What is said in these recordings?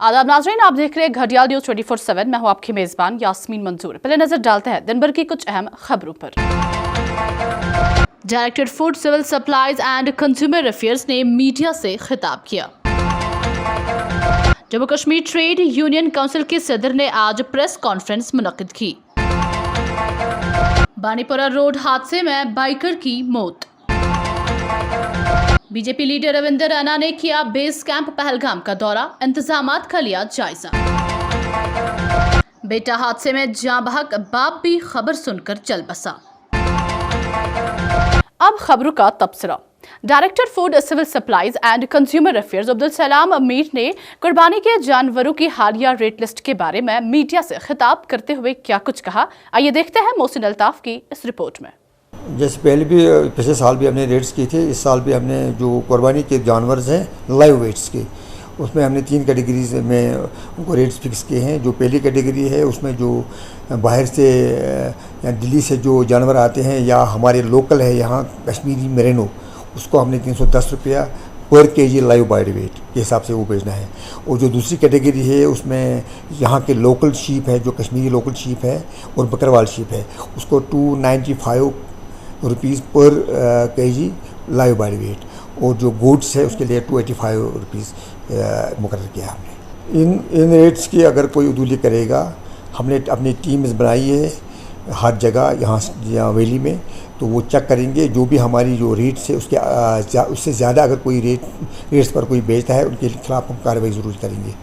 आदाब नाज़रीन, आप देख रहे हैं घड़ियाल न्यूज़ 24/7। मैं हूं आपकी मेज़बान यास्मीन मंजूर। पहले नजर डालते हैं दिन भर की कुछ अहम खबरों पर। Director food civil supplies and consumer affairs ने मीडिया से खिताब किया। Jammu Kashmir trade union council के सदर ने आज प्रेस कॉन्फ्रेंस मुनक्किद की। बानीपुरा रोड हादसे में बाइकर की मौत। बीजेपी लीडर रविंदर रैना ने किया बेस कैंप पहलगाम का दौरा, इंतजामात का लिया जायजा। बेटा हादसे में जाँ बहक, बाप भी खबर सुनकर चल बसा। अब खबरों का तबसरा। Director food civil supplies and consumer affairs Abdul Salam Mir ने कुर्बानी के जानवरों की हालिया रेट लिस्ट के बारे में मीडिया से खिताब करते हुए क्या कुछ कहा, आइए देखते हैं मोहसिन अल्ताफ की इस रिपोर्ट में। जैसे पहले भी पिछले साल भी हमने रेट्स की थे, इस साल भी हमने जो कुर्बानी के जानवर हैं लाइव वेट्स के, उसमें हमने 3 कैटेगरीज में उनको रेट्स फिक्स किए हैं। जो पहली कैटेगरी है उसमें जो बाहर से या दिल्ली से जो जानवर आते हैं या हमारे लोकल है यहाँ कश्मीरी मेरेनो, उसको हमने 310 रुपया पर केजी लाइव बॉडी वेट के हिसाब से वो बेचना है। और जो दूसरी कैटेगरी है उसमें यहाँ के लोकल शीप है, जो कश्मीरी लोकल शीप है और बकरवाल शीप है, उसको 295 रुपीज़ पर केजी लाइव बॉडी वेट, और जो गोड्स है उसके लिए 285 रुपीज़ मुकर्रर किया हमने। इन रेट्स की अगर कोई उदूली करेगा, हमने अपनी टीम्स बनाई है हर जगह यहाँ वैली में, तो वो चेक करेंगे जो भी हमारी जो रेट्स है उससे ज़्यादा अगर कोई रेट्स पर कोई बेचता है उनके खिलाफ हम कार्रवाई ज़रूर करेंगे।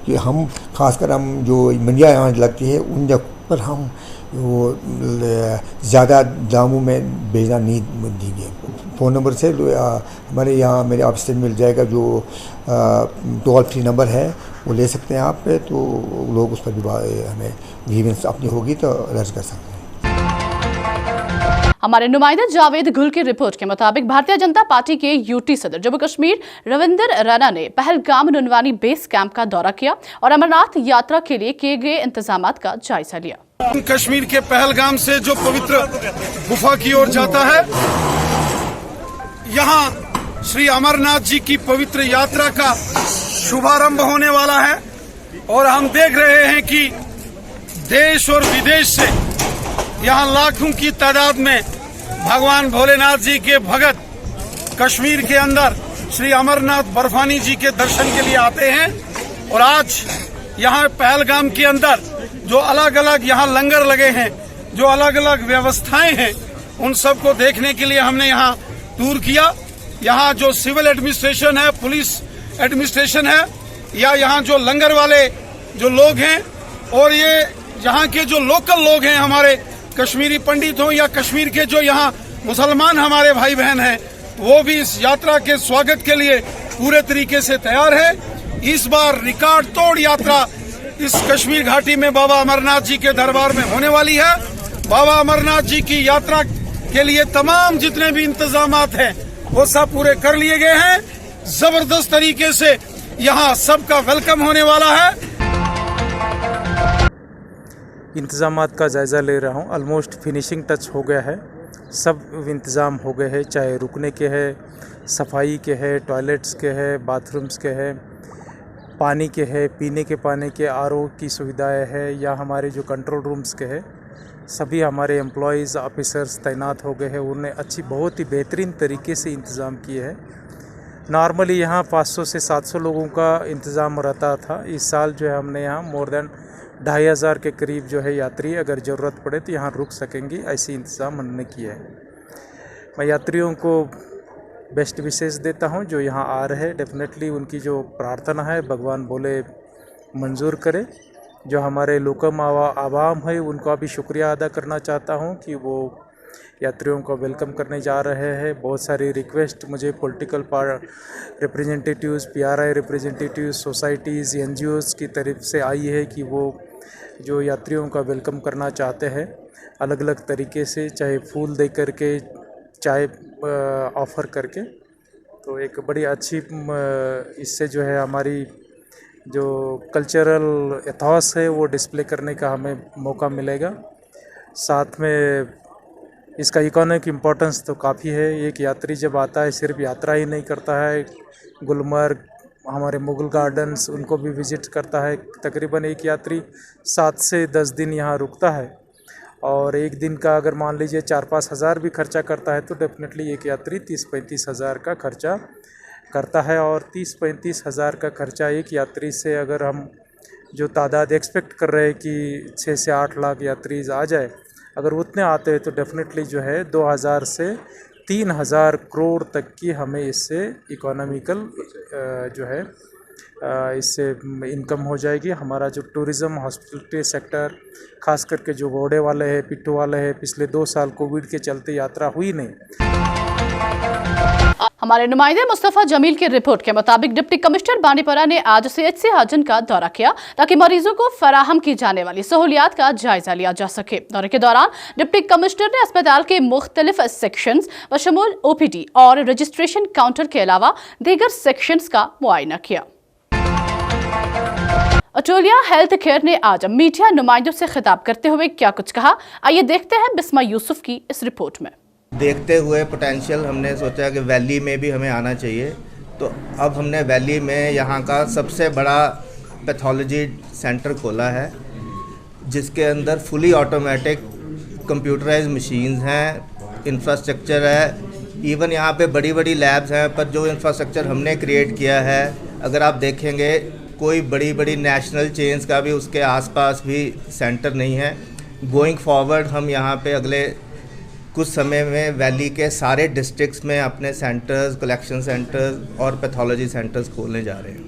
कि हम खासकर हम जो मंडियाँ यहाँ लगती है उन जगह पर हम वो ज़्यादा दामों में बेचना नहीं देंगे। फ़ोन नंबर से हमारे यहाँ मेरे ऑफिस से मिल जाएगा, जो टोल फ्री नंबर है वो ले सकते हैं आप पे, तो लोग उस पर भी हमें ग्रीवेंस अपनी होगी तो दर्ज कर सकते हैं। हमारे नुमाइंदा जावेद गुल की रिपोर्ट के मुताबिक भारतीय जनता पार्टी के यूटी सदर जम्मू कश्मीर रविंदर रैना ने पहलगाम नुनवानी बेस कैंप का दौरा किया और अमरनाथ यात्रा के लिए किए गए इंतजामात का जायजा लिया। कश्मीर के पहलगाम से जो पवित्र गुफा की ओर जाता है, यहाँ श्री अमरनाथ जी की पवित्र यात्रा का शुभारंभ होने वाला है। और हम देख रहे हैं कि देश और विदेश से यहाँ लाखों की तादाद में भगवान भोलेनाथ जी के भगत कश्मीर के अंदर श्री अमरनाथ बर्फानी जी के दर्शन के लिए आते हैं। और आज यहाँ पहलगाम के अंदर जो अलग अलग यहाँ लंगर लगे हैं, जो अलग अलग व्यवस्थाएं हैं, उन सबको देखने के लिए हमने यहाँ टूर किया। यहाँ जो सिविल एडमिनिस्ट्रेशन है, पुलिस एडमिनिस्ट्रेशन है, या यहाँ जो लंगर वाले जो लोग हैं, और ये यहाँ के जो लोकल लोग हैं, हमारे कश्मीरी पंडित हो या कश्मीर के जो यहाँ मुसलमान हमारे भाई बहन हैं, वो भी इस यात्रा के स्वागत के लिए पूरे तरीके से तैयार है। इस बार रिकॉर्ड तोड़ यात्रा इस कश्मीर घाटी में बाबा अमरनाथ जी के दरबार में होने वाली है। बाबा अमरनाथ जी की यात्रा के लिए तमाम जितने भी इंतजामात हैं वो सब पूरे कर लिए गए हैं। जबरदस्त तरीके से यहाँ सबका वेलकम होने वाला है। इंतज़ामात का जायज़ा ले रहा हूँ। ऑलमोस्ट फिनिशिंग टच हो गया है, सब इंतज़ाम हो गए हैं, चाहे रुकने के हैं, सफाई के हैं, टॉयलेट्स के हैं, बाथरूम्स के हैं, पानी के हैं, पीने के पानी के आरओ की सुविधाएं हैं, या हमारे जो कंट्रोल रूम्स के हैं, सभी हमारे एम्प्लॉयज़ ऑफिसर्स तैनात हो गए हैं। उन्होंने बहुत ही बेहतरीन तरीके से इंतज़ाम किए हैं। नॉर्मली यहाँ 500 से 700 लोगों का इंतज़ाम रहता था। इस साल जो है हमने यहाँ मोर देन 2500 के करीब जो है यात्री अगर ज़रूरत पड़े तो यहाँ रुक सकेंगे, ऐसे इंतज़ाम हमने किया है। मैं यात्रियों को बेस्ट विशेष देता हूँ जो यहाँ आ रहे हैं। डेफिनेटली उनकी जो प्रार्थना है भगवान बोले मंजूर करे। जो हमारे लोकल आवाम है उनका भी शुक्रिया अदा करना चाहता हूँ कि वो यात्रियों को वेलकम करने जा रहे हैं। बहुत सारी रिक्वेस्ट मुझे political representatives, PRI representatives, societies, NGOs की तरफ से आई है कि वो जो यात्रियों का वेलकम करना चाहते हैं अलग अलग तरीके से, चाहे फूल दे करके, चाहे ऑफ़र करके। तो एक बड़ी अच्छी इससे जो है हमारी जो कल्चरल एथॉस है वो डिस्प्ले करने का हमें मौका मिलेगा। साथ में इसका इकोनॉमिक इम्पोर्टेंस तो काफ़ी है। एक यात्री जब आता है सिर्फ यात्रा ही नहीं करता है, गुलमर्ग, हमारे मुगल गार्डन्स उनको भी विज़िट करता है। तकरीबन एक यात्री 7 से 10 दिन यहाँ रुकता है और एक दिन का अगर मान लीजिए 4-5 हज़ार भी खर्चा करता है तो डेफिनेटली एक यात्री 30-35 हज़ार का खर्चा करता है। और 30-35 हज़ार का खर्चा एक यात्री से अगर हम जो तादाद एक्सपेक्ट कर रहे हैं कि 6 से 8 लाख यात्री आ जाए, अगर उतने आते हैं तो डेफिनेटली जो है 2000 से 3000 करोड़ तक की हमें इससे इकोनॉमिकल जो है इससे इनकम हो जाएगी। हमारा जो टूरिज़्म हॉस्पिटलिटी सेक्टर खास करके जो घोड़े वाले हैं, पिट्ठू वाले हैं, पिछले 2 साल कोविड के चलते यात्रा हुई नहीं। हमारे नुमाइंदे मुस्तफ़ा जमील की रिपोर्ट के मुताबिक डिप्टी कमिश्नर बांडीपुरा ने आज CHC हाजन का दौरा किया ताकि मरीजों को फराहम की जाने वाली सहूलियात का जायजा लिया जा सके। दौरे के दौरान डिप्टी कमिश्नर ने अस्पताल के मुख्तलिफ सेक्शंस बशमूल OPD और रजिस्ट्रेशन काउंटर के अलावा दीगर सेक्शंस का मुआयना किया। अटोलिया हेल्थ केयर ने आज मीडिया नुमाइंदों से खिताब करते हुए क्या कुछ कहा, आइए देखते हैं बिस्मा यूसुफ की इस रिपोर्ट में। देखते हुए पोटेंशियल हमने सोचा कि वैली में भी हमें आना चाहिए, तो अब हमने वैली में यहाँ का सबसे बड़ा पैथोलॉजी सेंटर खोला है जिसके अंदर फुली ऑटोमेटिक कंप्यूटराइज मशीन्स हैं, इंफ्रास्ट्रक्चर है, इवन यहाँ पे बड़ी बड़ी लैब्स हैं। पर जो इंफ्रास्ट्रक्चर हमने क्रिएट किया है, अगर आप देखेंगे कोई बड़ी बड़ी नेशनल चेन्स का भी उसके आसपास भी सेंटर नहीं है। गोइंग फॉरवर्ड हम यहाँ पे अगले कुछ समय में वैली के सारे डिस्ट्रिक्ट्स में अपने सेंटर्स, कलेक्शन सेंटर्स और पैथोलॉजी सेंटर्स खोलने जा रहे हैं।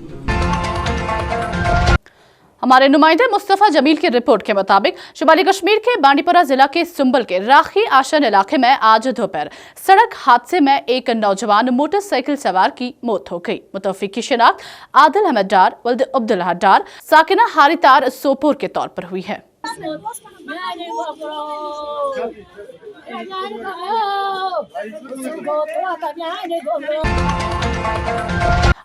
हमारे नुमाइंदे मुस्तफ़ा जमील की रिपोर्ट के मुताबिक शुमाली कश्मीर के बांडीपुरा जिला के सुंबल के राखी आशन इलाके में आज दोपहर सड़क हादसे में एक नौजवान मोटरसाइकिल सवार की मौत हो गई। मुतवफ़्फ़ी की शिनाख्त आदिल अहमद डार वल्द अब्दुल्लाह डार साकिना हारितार सोपोर के तौर पर हुई है।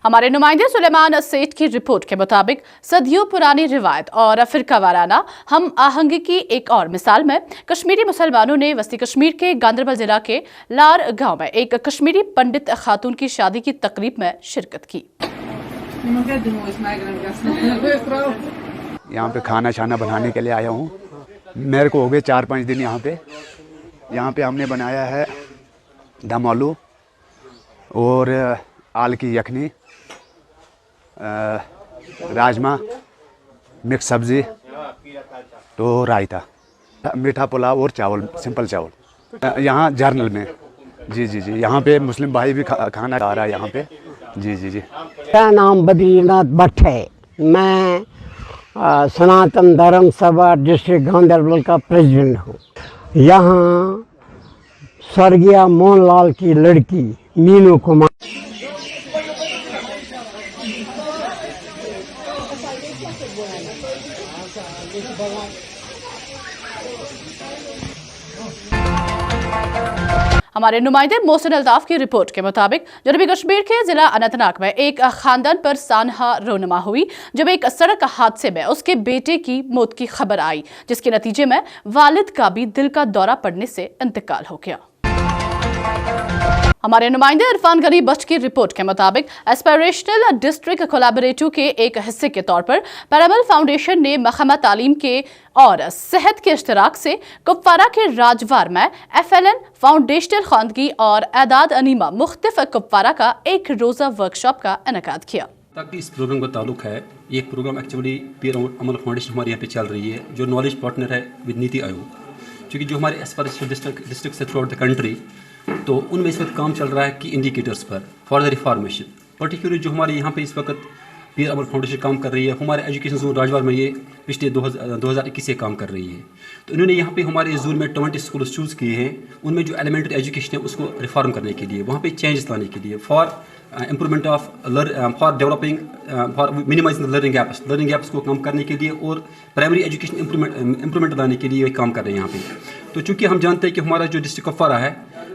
हमारे नुमाइंदे सुलेमान सेठ की रिपोर्ट के मुताबिक सदियों पुरानी रिवायत और फिरका वाराना हम आहंगी की एक और मिसाल में कश्मीरी मुसलमानों ने वस्ती कश्मीर के गांदरबल जिला के लार गांव में एक कश्मीरी पंडित खातून की शादी की तकरीब में शिरकत की। यहाँ पे खाना छाना बनाने के लिए आया हूँ। मेरे को हो गए 4-5 दिन यहाँ पे हमने बनाया है दम आलू और आल की यखनी, राजमा, मिक्स सब्ज़ी तो रायता, मीठा पुलाव और चावल, सिंपल चावल। यहाँ जर्नल में जी यहाँ पे मुस्लिम भाई भी खाना खा रहा है यहाँ पे। जी मेरा नाम बद्रीनाथ भट्ट है। मैं सनातन धर्म सभा डिस्ट्रिक्ट गांदरबल का प्रेसिडेंट हूँ। यहाँ स्वर्गीय मोहनलाल की लड़की मीनू कुमार हमारे नुमाइंदे मोहसिन अल्ताफ की रिपोर्ट के मुताबिक जनूबी कश्मीर के जिला अनंतनाग में एक खानदान पर सानहा रोनमा हुई जब एक सड़क हादसे में उसके बेटे की मौत की खबर आई, जिसके नतीजे में वालिद का भी दिल का दौरा पड़ने से इंतकाल हो गया। हमारे नुमाइंदे इरफान गनी बख्श की रिपोर्ट के मुताबिक एस्पिरेशनल डिस्ट्रिक्ट कोलैबोरेटिव के एक हिस्से के तौर पर पैरामल फाउंडेशन ने महकमा तालीम के और सेहत के इश्तराक से कुपवारा के राजवार में FLN फाउंडेशनल खानगी और एदाद अनीमा मुख्तलिफ कुपवारा का एक रोज़ा वर्कशॉप का इनेकाद किया। ताकि इस प्रोग्राम का ताल्लुक है, ये प्रोग्राम एक्चुअली पीर अमल फाउंडेशन हमारे यहाँ पे चल रही है, जो नॉलेज पार्टनर है विद नीति आयोग, क्योंकि जो हमारे एस्पिरेशनल डिस्ट्रिक्ट से थ्रू आउट द कंट्री, तो उनमें इस वक्त काम चल रहा है कि इंडिकेटर्स पर फॉर द रिफॉर्मेशन। पर्टिकुलरली जो हमारे यहाँ पे इस वक्त पीर अमल फाउंडेशन काम कर रही है, हमारे एजुकेशन जोन राजवार में ये पिछले 2021 से काम कर रही है। तो इन्होंने यहाँ पे हमारे जोन में 20 स्कूल चूज़ किए हैं, उनमें जो एलिमेंट्री एजुकेशन है उसको रिफॉर्म करने के लिए, वहाँ पे चेंजेस लाने के लिए, for improvement of for developing for minimising the learning gaps को कम करने के लिए और प्राइमरी एजुकेशन इम्प्रूवमेंट लाने के लिए काम कर रहे हैं यहाँ पे। तो चूँकि हम जानते हैं कि हमारा जो डिस्ट्रिक्ट कुपवारा है,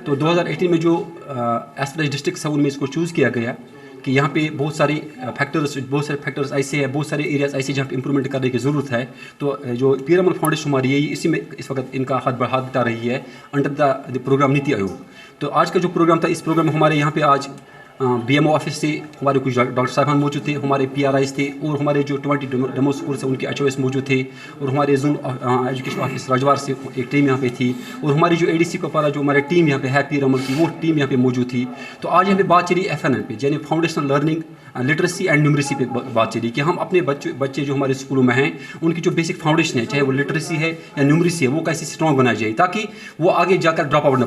तो 2018 में जो एस्पिरेशनल डिस्ट्रिक्ट है उनमें इसको चूज़ किया गया कि यहाँ पे बहुत सारे फैक्टर्स ऐसे हैं, बहुत सारे एरियाज ऐसे जहाँ पे इम्प्रूवमेंट करने की ज़रूरत है। तो जो पीर अमल फाउंडेशन हमारी है, इसी में इस वक्त इनका हाथ बटा रही है under the programme NITI Aayog. तो आज का जो प्रोग्राम था, इस प्रोग्राम में हमारे यहाँ पे आज BMO ऑफिस से हमारे कुछ डॉक्टर साहबान मौजूद थे, हमारे PRIs थे, और हमारे जो 20 डेमो स्कूल से उनके HOS मौजूद थे, और हमारे जोन एजुकेशन ऑफिस राजवार से एक टीम यहाँ पे थी, और हमारी जो ADC कुपवारा जो हमारी टीम यहाँ पे है पीर अमल की, वो टीम यहाँ पे मौजूद थी। तो आज यहाँ पे बात चली FNL पे, यानी foundational learning literacy and numeracy पे बात चली कि हम अपने बच्चे जो हमारे स्कूलों में हैं उनकी जो बेसिक फाउंडेशन है, चाहे वो लिटरेसी है या न्यूमरेसी है, वो कैसे स्ट्रॉन्ग बनाई जाए ताकि वो आगे जाकर ड्रॉप आउट न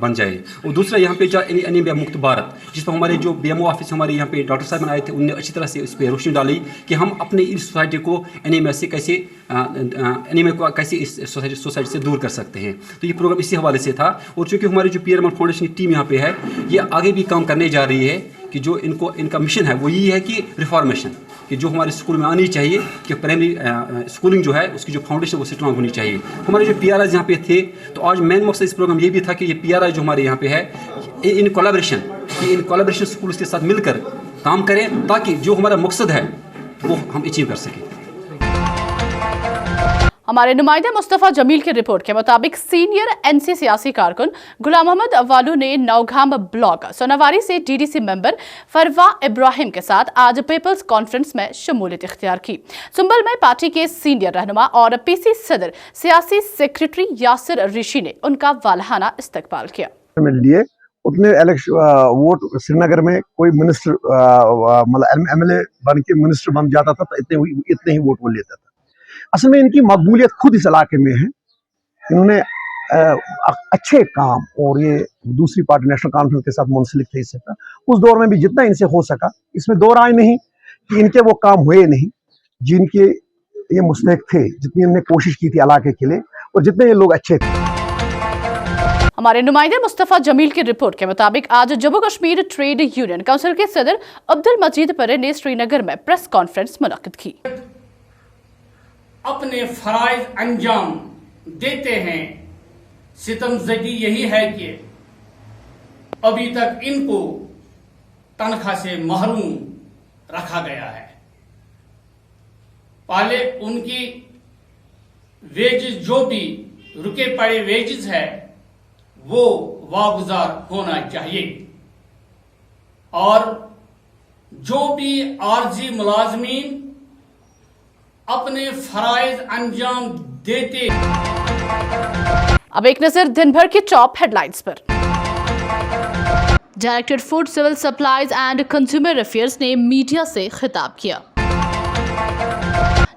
बन जाए। और दूसरा यहाँ पे एनीमिया मुक्त भारत, जिस पर हमारे जो BMO ऑफिस हमारे यहाँ पे डॉक्टर साहब आए थे, उनने अच्छी तरह से इस पर रोशनी डाली कि हम अपने इस सोसाइटी को एनीमिया से कैसे एनीमिया को कैसे इस सोसाइटी से दूर कर सकते हैं। तो ये प्रोग्राम इसी हवाले से था। और चूँकि हमारी जो पीर अमल फाउंडेशन की टीम यहाँ पे है, ये आगे भी काम करने जा रही है कि जो इनका मिशन है वो ये है कि रिफॉर्मेशन, कि जो हमारे स्कूल में आनी चाहिए कि प्राइमरी स्कूलिंग जो है उसकी जो फाउंडेशन वो स्ट्रॉन्ग होनी चाहिए। हमारे जो PRIs यहाँ पे थे, तो आज मेन मकसद इस प्रोग्राम ये भी था कि ये PRI जो हमारे यहाँ पे है इन कोलैबोरेशन स्कूल्स के साथ मिलकर काम करें ताकि जो हमारा मकसद है वो हम अचीव कर सकें। हमारे नुमाइंदा मुस्तफ़ा जमील की रिपोर्ट के मुताबिक सीनियर NC सियासी कारकुन गुलाम मोहम्मद अव्वालू ने नौगाम ब्लॉक सोनावारी से DDC मेंबर फरवा इब्राहिम के साथ आज पीपल्स कॉन्फ्रेंस में शमूलियत इख्तियार की। सुंबल में पार्टी के सीनियर रहनुमा और PC सदर सियासी सेक्रेटरी यासिर ऋषि ने उनका वालहाना इस्तकबाल किया। उतने वोट श्रीनगर में कोई मिनिस्टर मतलब MLA बन के मिनिस्टर बन जाता था तो इतने ही वोट वो लेता था। असल में इनकी मकबूलियत खुद इस इलाके में है। इन्होंने अच्छे काम, और ये दूसरी पार्टी नेशनल कॉन्फ्रेंस के साथ मुंसलिक थे इससे उस दौर में भी जितना इनसे हो सका, इसमें दो राय नहीं कि इनके वो काम हुए नहीं जिनके ये मुस्तहिक थे, जितनी इन्होंने कोशिश की थी इलाके के लिए और जितने ये लोग अच्छे थे। हमारे नुमाइंदे मुस्तफ़ा जमील की रिपोर्ट के मुताबिक आज Jammu Kashmir trade union council के सदर अब्दुल मजीद परे ने श्रीनगर में प्रेस कॉन्फ्रेंस मुनक्किद की। अपने फराइज अंजाम देते हैं, सितमज़दी यही है कि अभी तक इनको तनख्वाह से महरूम रखा गया है। पहले उनकी वेजेस जो भी रुके पड़े वेजेस है वो वागुजार होना चाहिए, और जो भी आर्जी मुलाजमीन अपने फराइज अंजाम देते। अब एक नजर दिन भर की टॉप हेडलाइंस पर। Director food civil supplies and consumer affairs ने मीडिया से खिताब किया।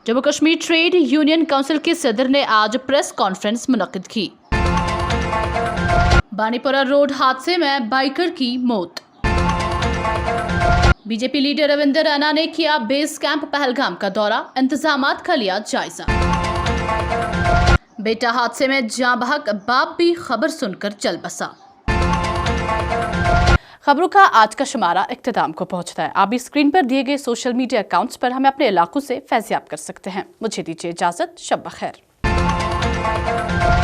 Jammu Kashmir trade union council के सदर ने आज प्रेस कॉन्फ्रेंस मुनक्किद की। बानीपुरा रोड हादसे में बाइकर की मौत। बीजेपी लीडर रविंदर रैना ने किया बेस कैंप पहलगाम का दौरा, इंतजामात का लिया जायजा। बेटा हादसे में जाँ बहक, बाप भी खबर सुनकर चल बसा। खबरों का आज का शुमारा इख्तिताम को पहुंचता है। आप भी स्क्रीन पर दिए गए सोशल मीडिया अकाउंट्स पर हमें अपने इलाकों से फैज़याब कर सकते हैं। मुझे दीजिए इजाजत, शब बखैर।